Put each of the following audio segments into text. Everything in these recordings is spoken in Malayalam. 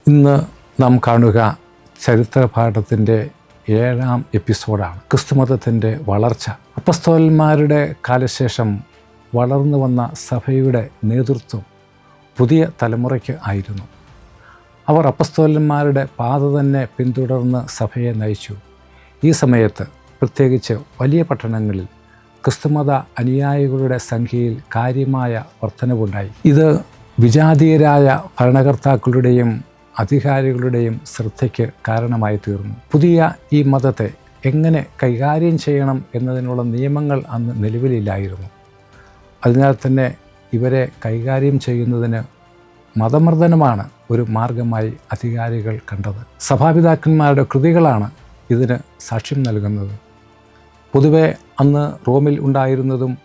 ഇന്ന് നാം കാണുക ചരിത്രപാഠത്തിൻ്റെ 7ാം എപ്പിസോഡാണ്. ക്രിസ്തുമതത്തിൻ്റെ വളർച്ച. അപ്പസ്തോലന്മാരുടെ കാലശേഷം വളർന്നു വന്ന സഭയുടെ നേതൃത്വം പുതിയ തലമുറയ്ക്ക് ആയിരുന്നു. അവർ അപ്പസ്തോലന്മാരുടെ പാത തന്നെ പിന്തുടർന്ന് സഭയെ നയിച്ചു. ഈ സമയത്ത് പ്രത്യേകിച്ച് വലിയ പട്ടണങ്ങളിൽ ക്രിസ്തുമത അനുയായികളുടെ സംഖ്യയിൽ കാര്യമായ വർധനവുണ്ടായി. ഇത് വിജാതീയരായ ഭരണകർത്താക്കളുടെയും അധികാരികളുടെയും ശ്രദ്ധയ്ക്ക് കാരണമായി തീർന്നു. പുതിയ ഈ മതത്തെ എങ്ങനെ കൈകാര്യം ചെയ്യണം എന്നതിനുള്ള നിയമങ്ങൾ അന്ന് നിലവിലില്ലായിരുന്നു. അതിനാൽ തന്നെ ഇവരെ കൈകാര്യം ചെയ്യുന്നതിന് മതമർദ്ദനമാണ് ഒരു മാർഗമായി അധികാരികൾ കണ്ടത്. സഭാപിതാക്കന്മാരുടെ കൃതികളാണ് ഇതിന് സാക്ഷ്യം നൽകുന്നത്. പൊതുവെ അന്ന് റോമിൽ ഉണ്ടായിരുന്നതും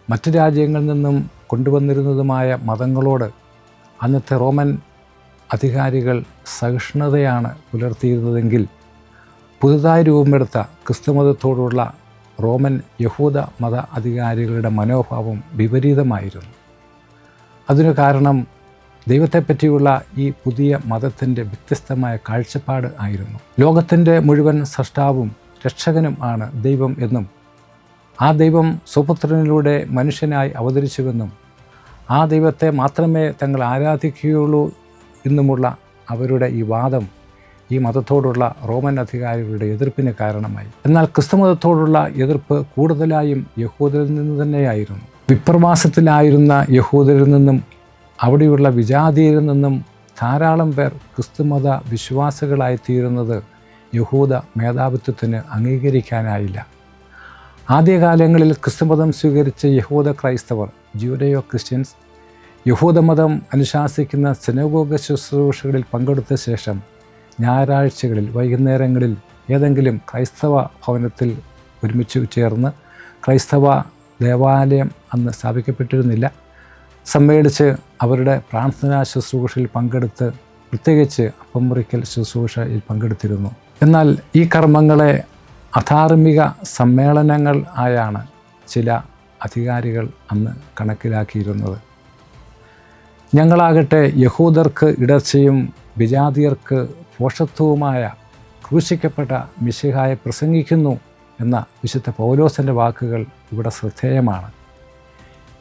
മറ്റ് രാജ്യങ്ങളിൽ നിന്നും കൊണ്ടുവന്നിരുന്നതുമായ മതങ്ങളോട് അന്നത്തെ റോമൻ അധികാരികൾ സഹിഷ്ണുതയാണ് പുലർത്തിയിരുന്നതെങ്കിൽ പുതുതായി രൂപമെടുത്ത ക്രിസ്തുമതത്തോടുള്ള റോമൻ യഹൂദ മത അധികാരികളുടെ മനോഭാവം വിപരീതമായിരുന്നു. അതിനു കാരണം ദൈവത്തെപ്പറ്റിയുള്ള ഈ പുതിയ മതത്തിൻ്റെ വ്യത്യസ്തമായ കാഴ്ചപ്പാട് ആയിരുന്നു. ലോകത്തിൻ്റെ മുഴുവൻ സൃഷ്ടാവും രക്ഷകനും ആണ് ദൈവം എന്നും ആ ദൈവം സ്വപുത്രനിലൂടെ മനുഷ്യനായി അവതരിച്ചുവെന്നും ആ ദൈവത്തെ മാത്രമേ തങ്ങൾ ആരാധിക്കുകയുള്ളൂ എന്നുമുള്ള അവരുടെ ഈ വാദം ഈ മതത്തോടുള്ള റോമൻ അധികാരികളുടെ എതിർപ്പിന് കാരണമായി. എന്നാൽ ക്രിസ്തുമതത്തോടുള്ള എതിർപ്പ് കൂടുതലായും യഹൂദരിൽ നിന്ന് തന്നെയായിരുന്നു. വിപ്രവാസത്തിലായിരുന്ന യഹൂദരിൽ നിന്നും അവിടെയുള്ള വിജാതിയരിൽ നിന്നും ധാരാളം പേർ ക്രിസ്തുമത വിശ്വാസികളായിത്തീരുന്നത് യഹൂദ മേധാവിത്വത്തിന് അംഗീകരിക്കാനായില്ല. ആദ്യകാലങ്ങളിൽ ക്രിസ്തുമതം സ്വീകരിച്ച യഹൂദ ക്രൈസ്തവർ ജൂഡയോ ക്രിസ്ത്യൻസ് യഹൂദമതം അനുശാസിക്കുന്ന സിനഗോഗ ശുശ്രൂഷകളിൽ പങ്കെടുത്ത ശേഷം ഞായറാഴ്ചകളിൽ വൈകുന്നേരങ്ങളിൽ ഏതെങ്കിലും ക്രൈസ്തവ ഭവനത്തിൽ ഒരുമിച്ച് ചേർന്ന് ക്രൈസ്തവ ദേവാലയം അന്ന് സ്ഥാപിക്കപ്പെട്ടിരുന്നില്ല സമ്മേളിച്ച് അവരുടെ പ്രാർത്ഥനാ ശുശ്രൂഷയിൽ പങ്കെടുത്ത് പ്രത്യേകിച്ച് അപ്പം മുറിക്കൽ ശുശ്രൂഷയിൽ പങ്കെടുത്തിരുന്നു. എന്നാൽ ഈ കർമ്മങ്ങളെ അധാർമിക സമ്മേളനങ്ങൾ ആയാണ് ചില അധികാരികൾ അന്ന് കണക്കിലാക്കിയിരുന്നത്. ഞങ്ങളാകട്ടെ യഹൂദർക്ക് ഇടർച്ചയും വിജാതിയർക്ക് ഭോഷത്വവുമായ ക്രൂശിക്കപ്പെട്ട മിശിഹായെ പ്രസംഗിക്കുന്നു എന്ന വിശുദ്ധ പൗലോസിൻ്റെ വാക്കുകൾ ഇവിടെ ശ്രദ്ധേയമാണ്.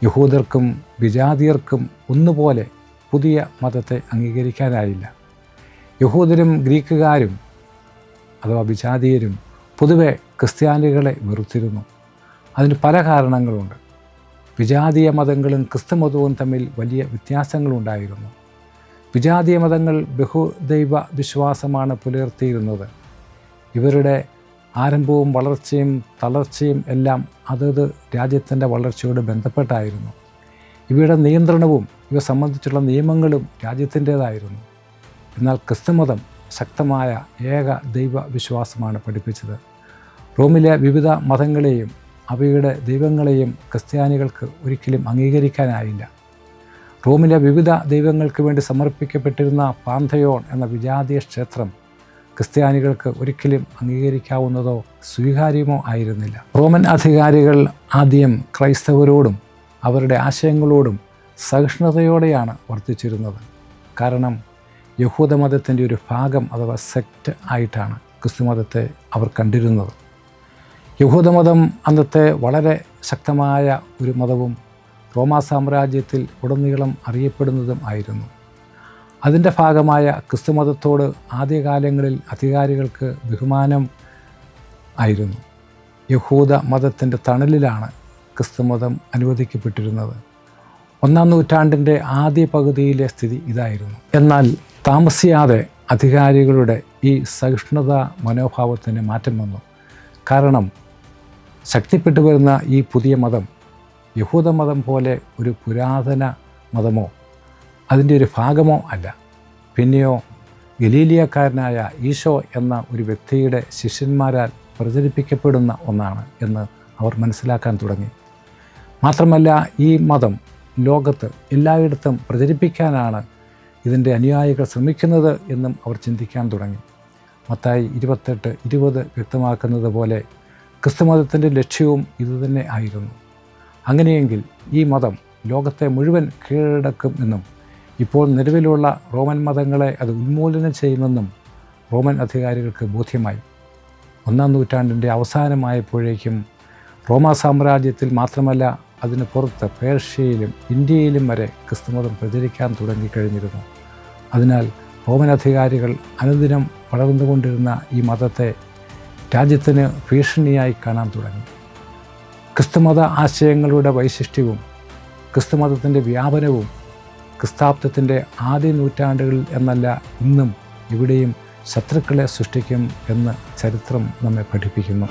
യഹൂദർക്കും വിജാതിയർക്കും ഒന്നുപോലെ പുതിയ മതത്തെ അംഗീകരിക്കാനായില്ല. യഹൂദരും ഗ്രീക്കുകാരും അഥവാ വിജാതീയരും പൊതുവെ ക്രിസ്ത്യാനികളെ വെറുത്തിരുന്നു. അതിന് പല കാരണങ്ങളുണ്ട്. വിജാതീയ മതങ്ങളും ക്രിസ്തുമതവും തമ്മിൽ വലിയ വ്യത്യാസങ്ങളുണ്ടായിരുന്നു. വിജാതീയ മതങ്ങൾ ബഹുദൈവ വിശ്വാസമാണ് പുലർത്തിയിരുന്നത്. ഇവരുടെ ആരംഭവും വളർച്ചയും തളർച്ചയും എല്ലാം അതത് രാജ്യത്തിൻ്റെ വളർച്ചയോട് ബന്ധപ്പെട്ടായിരുന്നു. ഇവയുടെ നിയന്ത്രണവും ഇവ സംബന്ധിച്ചുള്ള നിയമങ്ങളും രാജ്യത്തിൻ്റേതായിരുന്നു. എന്നാൽ ക്രിസ്തുമതം ശക്തമായ ഏക ദൈവ വിശ്വാസമാണ് പഠിപ്പിച്ചത്. റോമിലെ വിവിധ മതങ്ങളെയും അവയുടെ ദൈവങ്ങളെയും ക്രിസ്ത്യാനികൾക്ക് ഒരിക്കലും അംഗീകരിക്കാനായില്ല. റോമിലെ വിവിധ ദൈവങ്ങൾക്ക് വേണ്ടി സമർപ്പിക്കപ്പെട്ടിരുന്ന പാന്തയോൺ എന്ന വിജാതീയ ക്ഷേത്രം ക്രിസ്ത്യാനികൾക്ക് ഒരിക്കലും അംഗീകരിക്കാവുന്നതോ സ്വീകാര്യമോ ആയിരുന്നില്ല. റോമൻ അധികാരികൾ ആദ്യം ക്രൈസ്തവരോടും അവരുടെ ആശയങ്ങളോടും സഹിഷ്ണുതയോടെയാണ് വർത്തിച്ചിരുന്നത്. കാരണം യഹൂദമതത്തിൻ്റെ ഒരു ഭാഗം അഥവാ സെക്റ്റ് ആയിട്ടാണ് ക്രിസ്തുമതത്തെ അവർ കണ്ടിരുന്നത്. യഹൂദമതം അന്നത്തെ വളരെ ശക്തമായ ഒരു മതവും റോമാ സാമ്രാജ്യത്തിൽ ഉടനീളം അറിയപ്പെടുന്നതും ആയിരുന്നു. അതിൻ്റെ ഭാഗമായ ക്രിസ്തുമതത്തോട് ആദ്യകാലങ്ങളിൽ അധികാരികൾക്ക് ബഹുമാനം ആയിരുന്നു. യഹൂദ മതത്തിൻ്റെ തണലിലാണ് ക്രിസ്തുമതം അനുവദിക്കപ്പെട്ടിരുന്നത്. 1-ാം നൂറ്റാണ്ടിൻ്റെ ആദ്യ പകുതിയിലെ സ്ഥിതി ഇതായിരുന്നു. എന്നാൽ താമസിയാതെ അധികാരികളുടെ ഈ സഹിഷ്ണുതാ മനോഭാവത്തിന് മാറ്റം വന്നു. കാരണം ശക്തിപ്പെട്ടു വരുന്ന ഈ പുതിയ മതം യഹൂദമതം പോലെ ഒരു പുരാതന മതമോ അതിൻ്റെ ഒരു ഭാഗമോ അല്ല. പിന്നെയോ ഗലീലിയക്കാരനായ ഈശോ എന്ന ഒരു വ്യക്തിയുടെ ശിഷ്യന്മാരാൽ പ്രചരിപ്പിക്കപ്പെടുന്ന ഒന്നാണ് എന്ന് അവർ മനസ്സിലാക്കാൻ തുടങ്ങി. മാത്രമല്ല ഈ മതം ലോകത്ത് എല്ലായിടത്തും പ്രചരിപ്പിക്കാനാണ് ഇതിൻ്റെ അനുയായികൾ ശ്രമിക്കുന്നത് എന്നും അവർ ചിന്തിക്കാൻ തുടങ്ങി. മത്തായി 28:20 വ്യക്തമാക്കുന്നത് പോലെ ക്രിസ്തുമതത്തിൻ്റെ ലക്ഷ്യവും ഇതുതന്നെ ആയിരുന്നു. അങ്ങനെയെങ്കിൽ ഈ മതം ലോകത്തെ മുഴുവൻ കീഴടക്കും എന്നും ഇപ്പോൾ നിലവിലുള്ള റോമൻ മതങ്ങളെ അത് ഉന്മൂലനം ചെയ്യുമെന്നും റോമൻ അധികാരികൾക്ക് ബോധ്യമായി. 1-ാം നൂറ്റാണ്ടിൻ്റെ അവസാനമായപ്പോഴേക്കും റോമാ സാമ്രാജ്യത്തിൽ മാത്രമല്ല അതിന് പുറത്ത് പേർഷ്യയിലും ഇന്ത്യയിലും വരെ ക്രിസ്തുമതം പ്രചരിക്കാൻ തുടങ്ങിക്കഴിഞ്ഞിരുന്നു. അതിനാൽ റോമൻ അധികാരികൾ അനുദിനം വളർന്നുകൊണ്ടിരുന്ന ഈ മതത്തെ രാജ്യത്തിന് ഭീഷണിയായി കാണാൻ തുടങ്ങി. ക്രിസ്തുമത ആശയങ്ങളുടെ വൈശിഷ്ട്യവും ക്രിസ്തുമതത്തിൻ്റെ വ്യാപനവും ക്രിസ്താബ്ദത്തിൻ്റെ ആദ്യ നൂറ്റാണ്ടുകളിൽ എന്നല്ല ഇന്നും ഇവിടെയും ശത്രുക്കളെ സൃഷ്ടിക്കും എന്ന് ചരിത്രം നമ്മെ പഠിപ്പിക്കുന്നു.